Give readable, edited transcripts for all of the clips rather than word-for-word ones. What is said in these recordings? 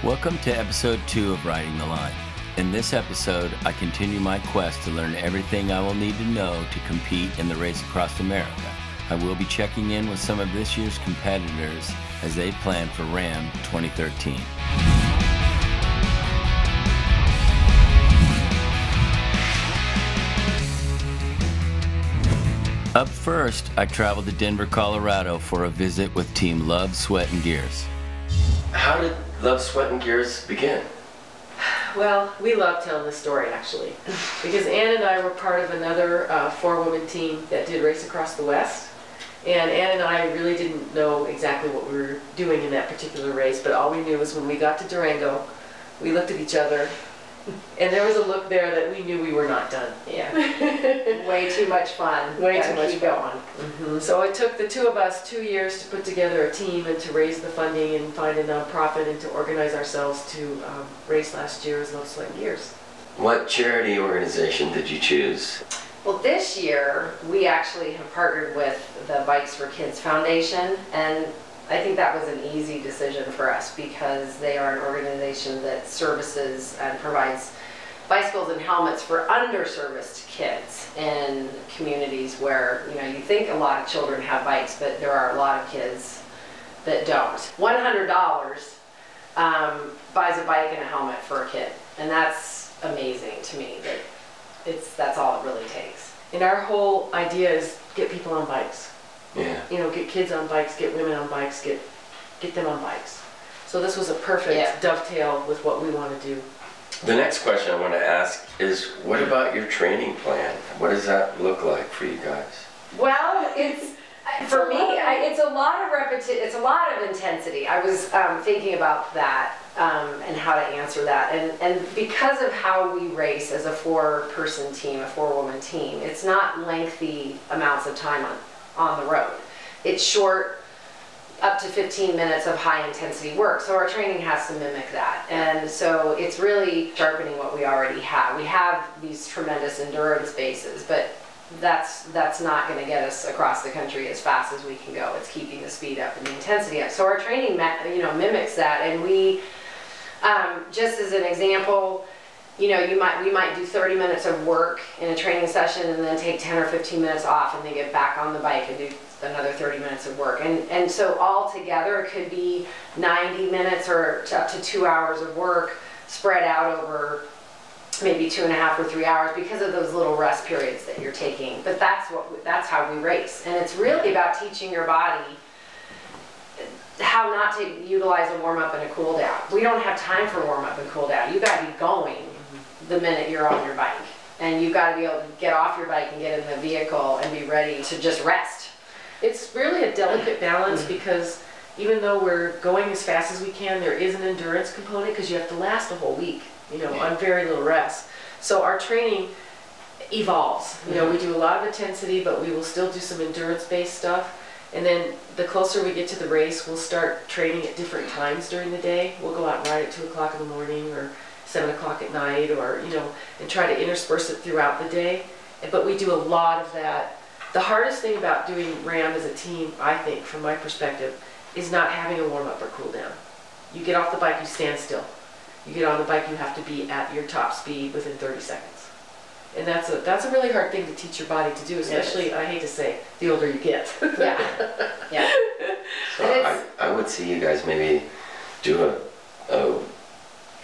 Welcome to episode 2 of Riding the Line. In this episode, I continue my quest to learn everything I will need to know to compete in the race across America. I will be checking in with some of this year's competitors as they plan for RAAM 2013. Up first, I traveled to Denver, Colorado for a visit with Team Love, Sweat, and Gears. How did Love, Sweat, and Gears begin? Well, we love telling this story actually, because Ann and I were part of another 4-woman team that did Race Across the West, and Ann and I really didn't know exactly what we were doing in that particular race, but all we knew was when we got to Durango, we looked at each other, and there was a look there that we knew we were not done. Yeah. Way too much fun. Way too much keep fun. going. So it took the two of us 2 years to put together a team and to raise the funding and find a nonprofit and to organize ourselves to race last year as Love, Sweat, and Gears. What charity organization did you choose? Well, this year we actually have partnered with the Bikes for Kids Foundation, and I think that was an easy decision for us because they are an organization that services and provides bicycles and helmets for underserviced kids in communities where, you know, you think a lot of children have bikes, but there are a lot of kids that don't. $100 buys a bike and a helmet for a kid, and that's amazing to me. That's all it really takes. And our whole idea is get people on bikes. Yeah. You know, get kids on bikes, get women on bikes, get them on bikes. So this was a perfect dovetail with what we want to do. The next question I want to ask is, what about your training plan? What does that look like for you guys? Well, for me, it's a lot of repetition. It's a lot of intensity. I was thinking about that and how to answer that. And because of how we race as a 4-person team, a 4-woman team, it's not lengthy amounts of time on the road. It's short, up to 15 minutes of high intensity work. So our training has to mimic that. And so it's really sharpening what we already have. We have these tremendous endurance bases, but that's not going to get us across the country as fast as we can go. It's keeping the speed up and the intensity up. So our training, mimics that. And we, just as an example, you know, we might do 30 minutes of work in a training session and then take 10 or 15 minutes off and then get back on the bike and do another 30 minutes of work. And so all together it could be 90 minutes or up to 2 hours of work spread out over maybe 2.5 or 3 hours because of those little rest periods that you're taking. But that's how we race. And it's really about teaching your body how not to utilize a warm-up and a cool-down. We don't have time for warm-up and cool-down. You got to be going the minute you're on your bike. And you've got to be able to get off your bike and get in the vehicle and be ready to just rest. It's really a delicate balance because even though we're going as fast as we can, there is an endurance component because you have to last a whole week, you know, on very little rest. So our training evolves. You know, we do a lot of intensity, but we will still do some endurance-based stuff. And then the closer we get to the race, we'll start training at different times during the day. We'll go out and ride at 2 o'clock in the morning or 7 o'clock at night, or, you know, and try to intersperse it throughout the day. But we do a lot of that. The hardest thing about doing RAAM as a team, I think, from my perspective, is not having a warm-up or cool-down. You get off the bike, you stand still. You get on the bike, you have to be at your top speed within 30 seconds. And that's a really hard thing to teach your body to do, especially, I hate to say, the older you get. Yeah. Yeah. So I would see you guys maybe do a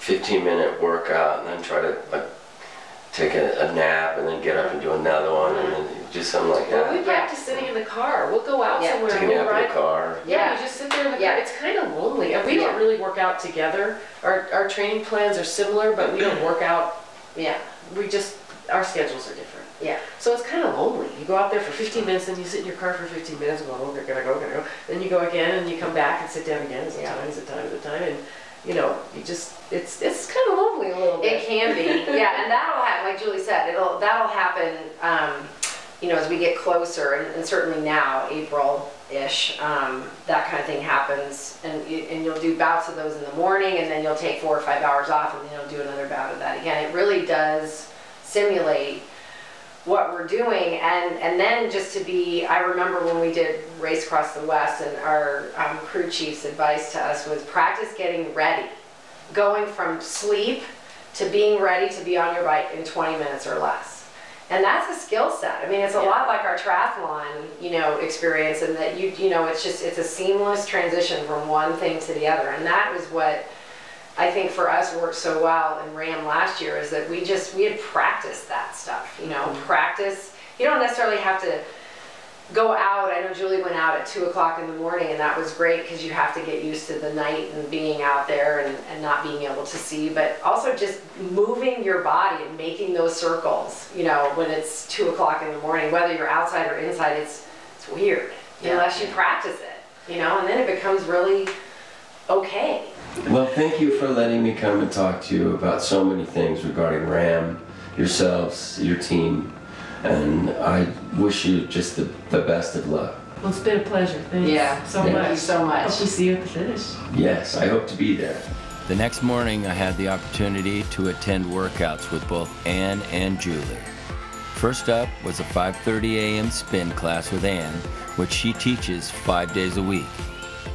15-minute workout and then try to take a nap and then get up and do another one and then do something like that. Well, we practice sitting in the car. We'll go out somewhere Take and a we'll nap ride. in the car. Yeah, you just sit there in the car. It's kind of lonely. And we don't really work out together. Our training plans are similar, but we don't work out. Yeah. Our schedules are different. Yeah. So it's kind of lonely. You go out there for 15 minutes, then you sit in your car for 15 minutes and go, oh, gonna go. Then you go again and you come back and sit down again. Is it time? And you know, it's kind of lonely a little bit. It can be, yeah, and that'll happen, like Julie said, that'll happen, you know, as we get closer, and certainly now, April-ish, that kind of thing happens, and you'll do bouts of those in the morning, and then you'll take 4 or 5 hours off, and then you'll do another bout of that again. It really does simulate what we're doing, and then just to be, I remember when we did Race Across the West, and our crew chief's advice to us was practice getting ready. going from sleep to being ready to be on your bike in 20 minutes or less. And that's a skill set. I mean, it's a lot like our triathlon, you know, experience, and that you know, it's a seamless transition from one thing to the other. And that was what I think for us worked so well in RAAM last year, is that we had practiced that stuff, you know, practice. You don't necessarily have to go out. I know Julie went out at 2 o'clock in the morning, and that was great because you have to get used to the night and being out there and not being able to see, but also just moving your body and making those circles, you know, when it's 2 o'clock in the morning, whether you're outside or inside, it's weird unless you practice it, you know, and then it becomes really okay. Well, thank you for letting me come and talk to you about so many things regarding RAAM, yourselves, your team. And I wish you just the best of luck. Well, it's been a pleasure. Thanks so much. Thank you so much. Hope we see you at the finish. Yes, I hope to be there. The next morning, I had the opportunity to attend workouts with both Ann and Julie. First up was a 5:30 a.m. spin class with Ann, which she teaches 5 days a week.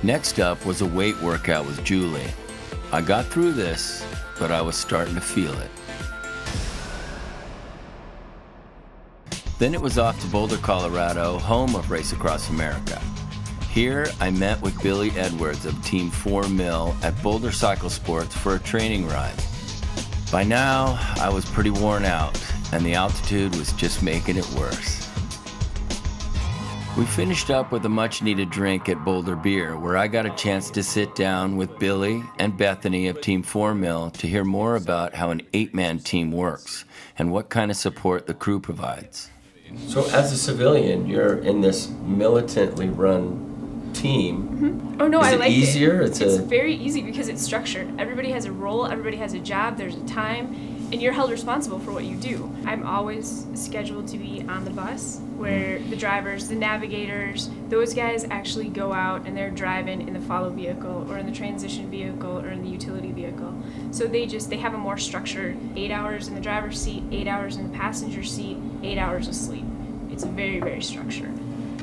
Next up was a weight workout with Julie. I got through this, but I was starting to feel it. Then it was off to Boulder, Colorado, home of Race Across America. Here, I met with Billy Edwards of Team 4 Mill at Boulder Cycle Sports for a training ride. By now, I was pretty worn out, and the altitude was just making it worse. We finished up with a much-needed drink at Boulder Beer, where I got a chance to sit down with Billy and Bethany of Team 4 Mill to hear more about how an 8-man team works and what kind of support the crew provides. So as a civilian, you're in this militantly run team. Mm-hmm. Oh no, I like it. Is it easier? It's very easy because it's structured. Everybody has a role, everybody has a job, there's a time, and you're held responsible for what you do. I'm always scheduled to be on the bus where the drivers, the navigators, those guys actually go out and they're driving in the follow vehicle or in the transition vehicle or in the utility vehicle. So they have a more structured 8 hours in the driver's seat, 8 hours in the passenger seat, 8 hours of sleep. It's very, very structured.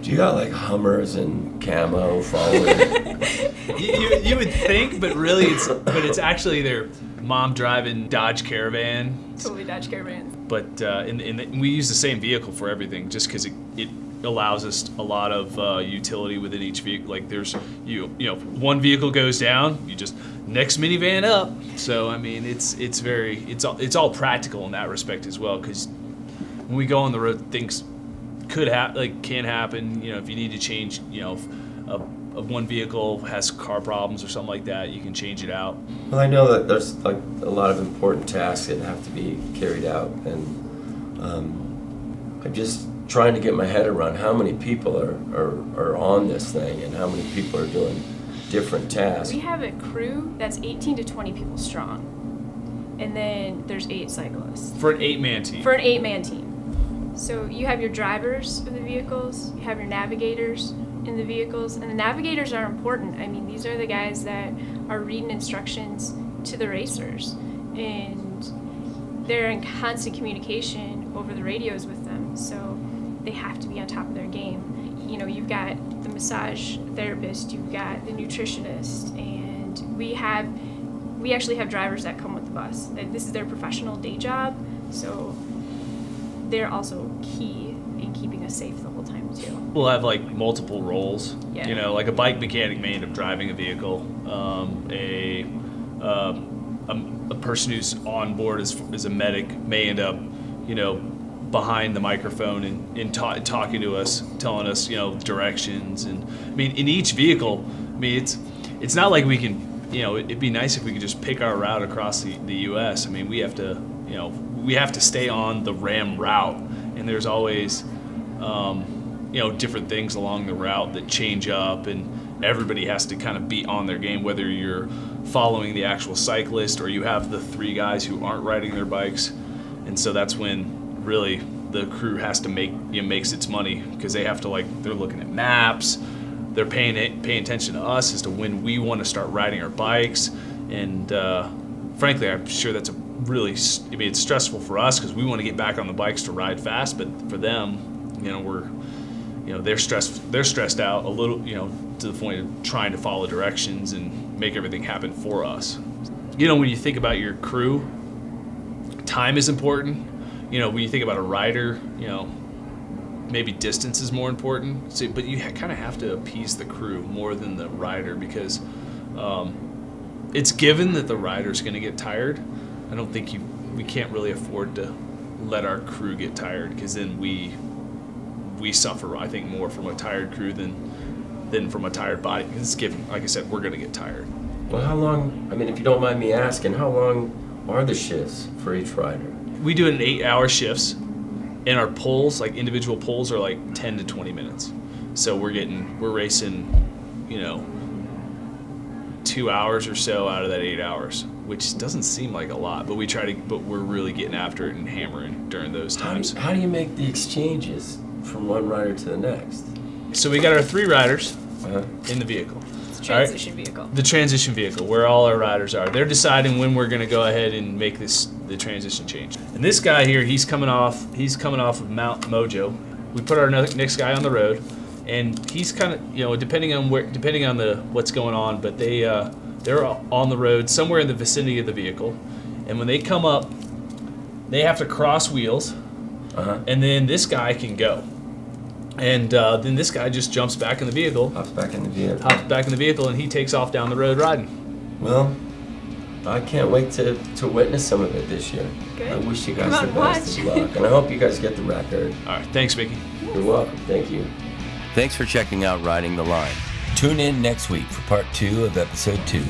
Do you got like Hummers and camo following? you would think, but really it's actually their mom driving Dodge Caravan. Totally Dodge Caravan. But we use the same vehicle for everything, just because it allows us a lot of utility within each vehicle. Like there's you know one vehicle goes down, you just next minivan up. So I mean it's all practical in that respect as well, because when we go on the road, things can happen. You know, if you need to change, you know, if one vehicle has car problems or something like that, you can change it out. Well, I know that there's like a lot of important tasks that have to be carried out, and I'm just trying to get my head around how many people are on this thing and how many people are doing different tasks. We have a crew that's 18 to 20 people strong, and then there's 8 cyclists. For an 8-man team. For an 8-man team. So you have your drivers of the vehicles, you have your navigators in the vehicles, and the navigators are important. I mean, these are the guys that are reading instructions to the racers, and they're in constant communication over the radios with them, so they have to be on top of their game. You know, you've got the massage therapist, you've got the nutritionist, and we actually have drivers that come with the bus. This is their professional day job, so they're also key in keeping us safe the whole time too. We'll have like multiple roles. Yeah. You know, like a bike mechanic may end up driving a vehicle. A person who's on board as a medic may end up, you know, behind the microphone and talking to us, telling us, you know, directions. And I mean, in each vehicle, I mean, it's not like we can, you know, it'd be nice if we could just pick our route across the U.S. I mean, we have to stay on the RAAM route, and there's always, you know, different things along the route that change up, and everybody has to kind of be on their game, whether you're following the actual cyclist or you have the 3 guys who aren't riding their bikes. And so that's when really the crew has to makes its money, because they have to, they're looking at maps, they're paying attention to us as to when we want to start riding our bikes. And frankly, I'm sure that's it's stressful for us because we want to get back on the bikes to ride fast, but for them, you know, they're stressed out a little, you know, to the point of trying to follow directions and make everything happen for us. you know, when you think about your crew, time is important. You know, when you think about a rider, you know, maybe distance is more important. So, but you kind of have to appease the crew more than the rider, because it's given that the rider's going to get tired. I don't think we can't really afford to let our crew get tired, because then we suffer, I think, more from a tired crew than from a tired body. It's given, like I said, we're going to get tired. Well, how long, I mean, if you don't mind me asking, how long are the shifts for each rider? We do it in 8-hour shifts, and our pulls, like individual pulls, are like 10 to 20 minutes. So we're racing, you know, 2 hours or so out of that 8 hours, which doesn't seem like a lot, but we're really getting after it and hammering during those times. How do you make the exchanges from one rider to the next? So we got our 3 riders in the vehicle. It's a transition vehicle. The transition vehicle, where all our riders are. They're deciding when we're going to go ahead and make the transition change. And this guy here, he's coming off of Mount Mojo. We put our next guy on the road, and he's kind of, you know, depending on what's going on, but they're on the road somewhere in the vicinity of the vehicle. And when they come up, they have to cross wheels, and then this guy can go. And then this guy just jumps back in the vehicle. Hops back in the vehicle, and he takes off down the road riding. Well, I can't wait to witness some of it this year. Good. I wish you guys the best of luck, and I hope you guys get the record. All right, thanks, Micky. You're welcome. Thank you. Thanks for checking out Riding the Line. Tune in next week for part 2 of episode 2.